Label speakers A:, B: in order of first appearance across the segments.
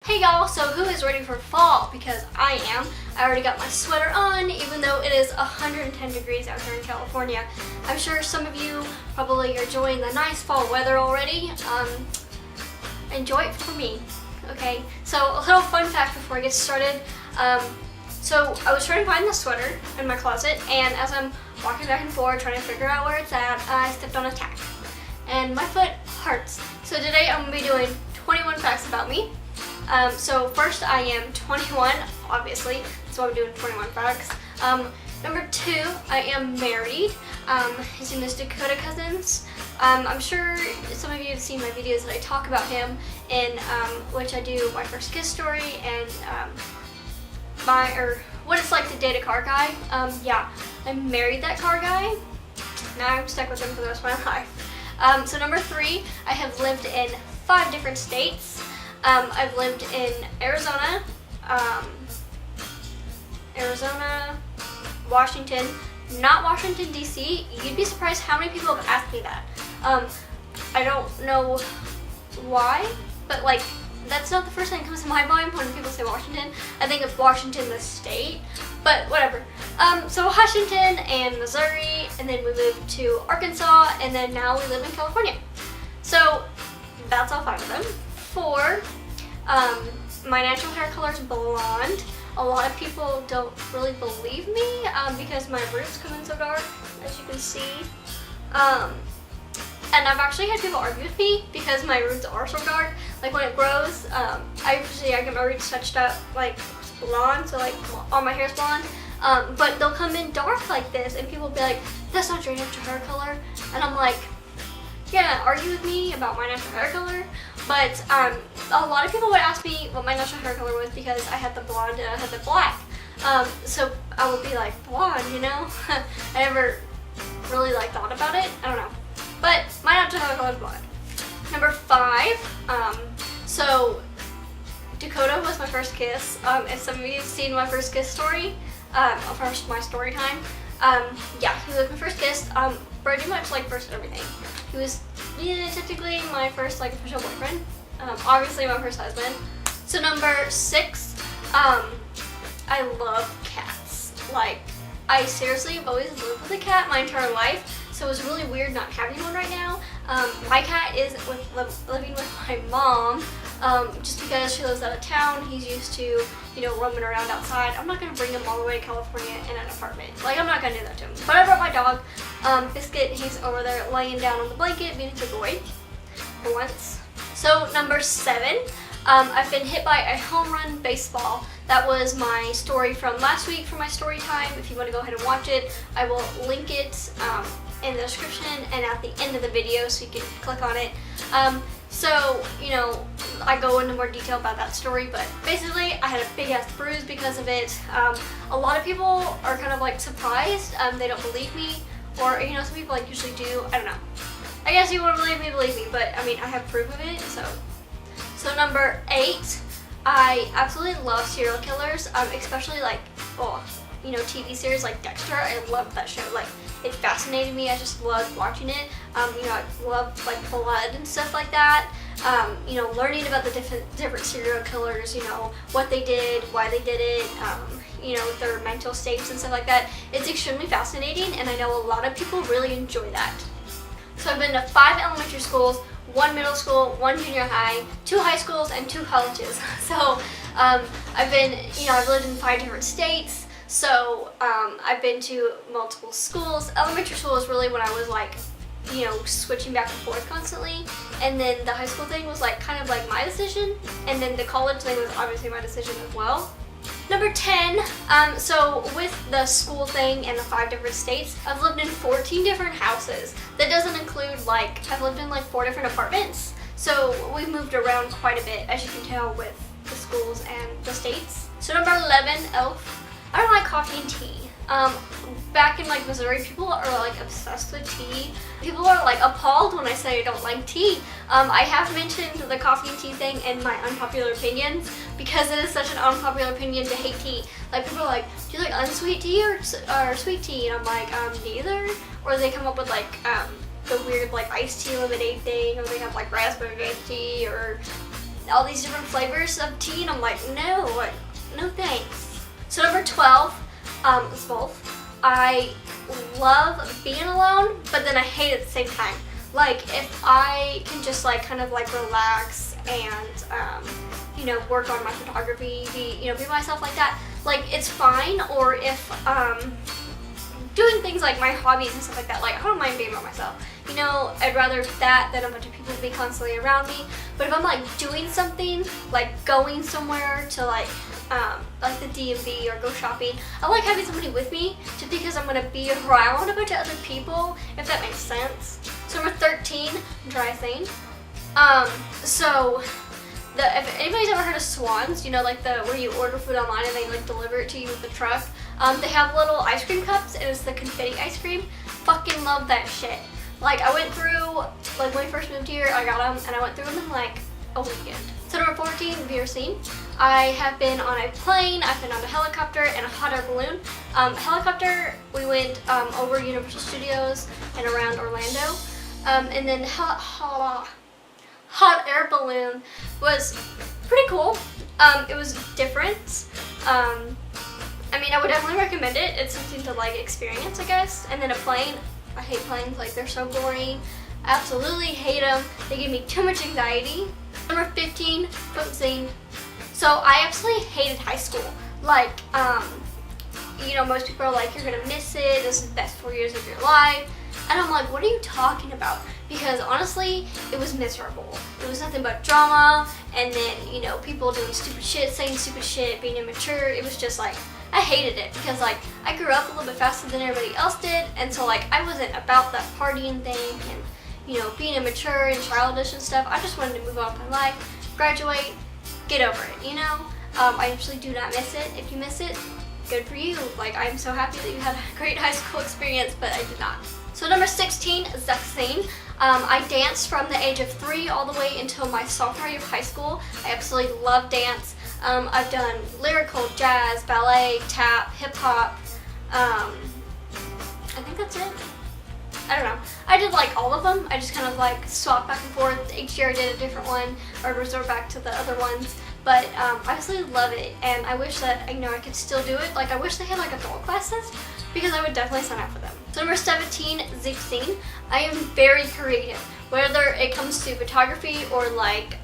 A: Hey y'all, so who is ready for fall? Because I am. I already got my sweater on, even though it is 110 degrees out here in California. I'm sure some of you probably are enjoying the nice fall weather already. Enjoy it for me, okay? So a little fun fact before I get started. So I was trying to find the sweater in my closet, and as I'm walking back and forth trying to figure out where it's at, I stepped on a tack. And my foot hurts. So today I'm going to be doing 21 facts about me. So first, I am 21, obviously, that's why I'm doing 21 facts. Number 2, I am married. His name is Dakota Cousins. I'm sure some of you have seen my videos that I talk about him in which I do my first kiss story and what it's like to date a car guy. Yeah, I married that car guy. Now I'm stuck with him for the rest of my life. So number 3, I have lived in 5 different states. I've lived in Arizona, Washington, not Washington DC. You'd be surprised how many people have asked me that. I don't know why, but like that's not the first thing that comes to my mind when people say Washington. I think of Washington the state, but whatever. So Washington and Missouri, and then we moved to Arkansas, and then now we live in California. So that's all 5 of them. 4, my natural hair color is blonde. A lot of people don't really believe me because my roots come in so dark, as you can see. And I've actually had people argue with me because my roots are so dark. Like when it grows, I get my roots touched up like blonde, so like all my hair is blonde. But they'll come in dark like this, and people will be like, "That's not your natural hair color," and I'm like, yeah, argue with me about my natural hair color, but a lot of people would ask me what my natural hair color was because I had the blonde and I had the black. So I would be like, blonde, you know? I never really like thought about it. I don't know. But my natural hair color is blonde. Number 5, so Dakota was my first kiss. If some of you have seen my first kiss story, my story time, yeah, he was my first kiss. Pretty much like first everything. He was technically my first like official boyfriend. Obviously my first husband. So number 6, I love cats. Like I seriously have always lived with a cat my entire life. So it was really weird not having one right now. My cat is living with my mom, just because she lives out of town. He's used to, you know, roaming around outside. I'm not gonna bring him all the way to California in an apartment. Like, I'm not gonna do that to him. But I brought my dog, Biscuit. He's over there laying down on the blanket, being a good boy for once. So number 7, I've been hit by a home run baseball. That was my story from last week for my story time. If you want to go ahead and watch it, I will link it in the description and at the end of the video, so you can click on it. So, you know, I go into more detail about that story, but basically I had a big ass bruise because of it. A lot of people are kind of like surprised. They don't believe me, or, you know, some people like usually do. I don't know. I guess you want to believe me, but I mean, I have proof of it, so. So number 8, I absolutely love serial killers, especially like, well, you know, TV series like Dexter. I love that show. Like, it fascinated me. I just loved watching it. You know, I love like blood and stuff like that. You know, learning about the different serial killers. You know, what they did, why they did it. You know, their mental states and stuff like that. It's extremely fascinating, and I know a lot of people really enjoy that. So I've been to 5 elementary schools, 1 middle school, 1 junior high, 2 high schools, and 2 colleges. So I've lived in 5 different states. So I've been to multiple schools. Elementary school is really when I was like, you know, switching back and forth constantly. And then the high school thing was like kind of like my decision. And then the college thing was obviously my decision as well. Number 10, so with the school thing and the 5 different states, I've lived in 14 different houses. That doesn't include like, I've lived in like 4 different apartments. So we moved around quite a bit, as you can tell, with the schools and the states. So number 11, I don't like coffee and tea. Back in like Missouri, people are like obsessed with tea. People are like appalled when I say I don't like tea. I have mentioned the coffee and tea thing in my unpopular opinions because it is such an unpopular opinion to hate tea. Like, people are like, do you like unsweet tea or sweet tea? And I'm like, neither. Or they come up with like the weird like iced tea lemonade thing, or they have like raspberry iced tea, or all these different flavors of tea, and I'm like, no, like, no thanks. So number 12 is both. I love being alone, but then I hate it at the same time. Like, if I can just like kind of like relax and you know, work on my photography, be myself like that, like it's fine. Or if doing things like my hobbies and stuff like that, like I don't mind being by myself. You know, I'd rather that than a bunch of people be constantly around me. But if I'm like doing something, like going somewhere to like the DMV or go shopping, I like having somebody with me just because I'm gonna be around a bunch of other people, if that makes sense. So number 13, dry thing. So if anybody's ever heard of Swans, you know, like where you order food online and they like deliver it to you with the truck. They have little ice cream cups, and it's the confetti ice cream. Fucking love that shit. Like I went through, like when we first moved here, I got them and I went through them in like a weekend. So number 14, beer scene. I have been on a plane, I've been on a helicopter, and a hot air balloon. Helicopter, we went over Universal Studios and around Orlando. And then hot air balloon was pretty cool. It was different. I mean, I would definitely recommend it. It's something to like experience, I guess. And then a plane, I hate planes, like they're so boring. Absolutely hate them. They give me too much anxiety. Number 15, foot scene. So I absolutely hated high school. Like, you know, most people are like, you're gonna miss it. This is the best 4 years of your life. And I'm like, what are you talking about? Because honestly, it was miserable. It was nothing but drama, and then, you know, people doing stupid shit, saying stupid shit, being immature. It was just like, I hated it because like I grew up a little bit faster than everybody else did, and so like I wasn't about that partying thing and, you know, being immature and childish and stuff. I just wanted to move on with my life, graduate, get over it, you know? I actually do not miss it. If you miss it, good for you. Like, I'm so happy that you had a great high school experience, but I did not. So number 16, sex scene. I danced from the age of 3 all the way until my sophomore year of high school. I absolutely love dance. I've done lyrical, jazz, ballet, tap, hip hop. I think that's it. I don't know. I did like all of them. I just kind of like swapped back and forth. Each year I did a different one, or resort back to the other ones. But I absolutely love it, and I wish that, you know, I could still do it. Like, I wish they had like adult classes, because I would definitely sign up for them. So number 17, zip scene. I am very creative, whether it comes to photography or like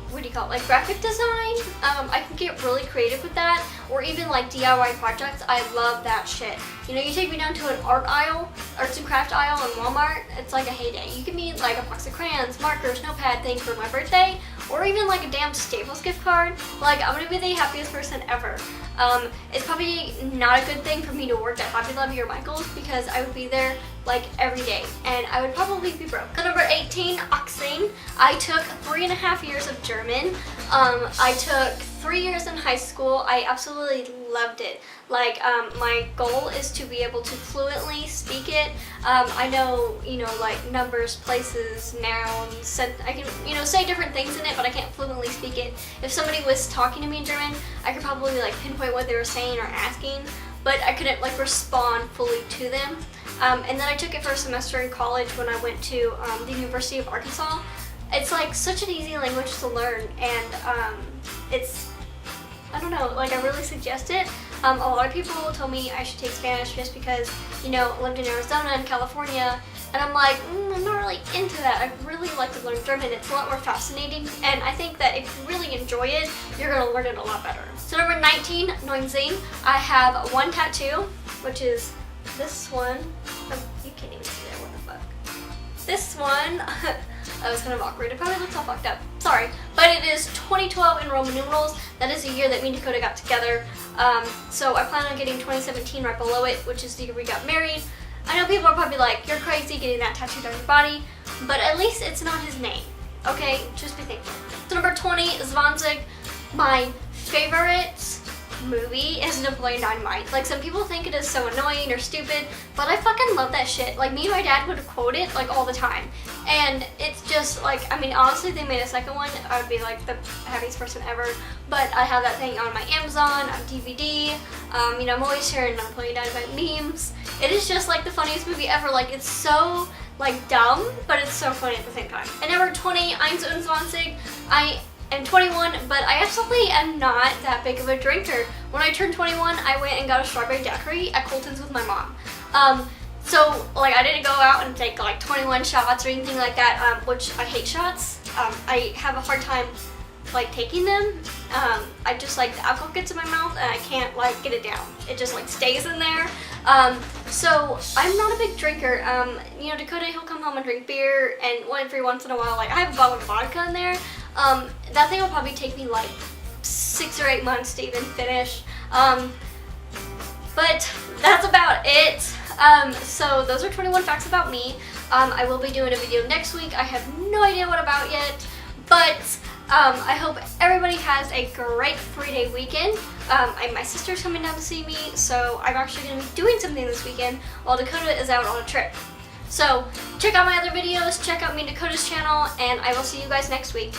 A: what do you call it, like graphic design. I can get really creative with that, or even like DIY projects. I love that shit. You know, you take me down to an art aisle, arts and craft aisle in Walmart, it's like a heyday. You can meet like a box of crayons, markers, notepad thing for my birthday, or even like a damn Staples gift card. Like, I'm gonna be the happiest person ever. It's probably not a good thing for me to work at Hobby Lobby or Michael's, because I would be there like every day, and I would probably be broke. So number 18, Oxane. I took 3.5 years of German. I took 3 years in high school. I absolutely loved it. Like, my goal is to be able to fluently speak it. I know, you know, like numbers, places, nouns, I can, you know, say different things in it, but I can't fluently speak it. If somebody was talking to me in German, I could probably like pinpoint what they were saying or asking, but I couldn't like respond fully to them. And then I took it for a semester in college when I went to the University of Arkansas. It's like such an easy language to learn, and it's, I don't know, like I really suggest it. A lot of people told me I should take Spanish just because, you know, I lived in Arizona and California, and I'm like, I'm not really into that. I really like to learn German. It's a lot more fascinating, and I think that if you really enjoy it, you're going to learn it a lot better. So number 19, 19, I have one tattoo, which is this one. Oh, you can't even see that, what the fuck. This one, that was kind of awkward. It probably looks all fucked up. Sorry. But it is 2012 in Roman numerals. That is the year that me and Dakota got together. So I plan on getting 2017 right below it, which is the year we got married. I know people are probably like, you're crazy getting that tattooed on your body, but at least it's not his name. Okay? Just be thankful. So number 20, Zwanzig. My favorite movie is Napoleon Dynamite. Like, some people think it is so annoying or stupid, but I fucking love that shit. Like, me and my dad would quote it like all the time, and it's just like, I mean, honestly, they made a second one, I would be like the happiest person ever. But I have that thing on my Amazon, on DVD. You know, I'm always sharing Napoleon Dynamite memes. It is just like the funniest movie ever. Like, it's so like dumb, but it's so funny at the same time. And number 20, 21. I am 21, but I absolutely am not that big of a drinker. When I turned 21, I went and got a strawberry daiquiri at Colton's with my mom. So like I didn't go out and take like 21 shots or anything like that, which I hate shots. I have a hard time like taking them. I just like the alcohol gets in my mouth and I can't like get it down. It just like stays in there. So I'm not a big drinker. You know, Dakota, he'll come home and drink beer, and every once in a while, like I have a bottle of vodka in there. That thing will probably take me like 6 or 8 months to even finish. But that's about it. So those are 21 facts about me. I will be doing a video next week. I have no idea what about yet, but I hope everybody has a great 3-day weekend. My sister's coming down to see me, so I'm actually going to be doing something this weekend while Dakota is out on a trip. So check out my other videos, check out me and Dakota's channel, and I will see you guys next week.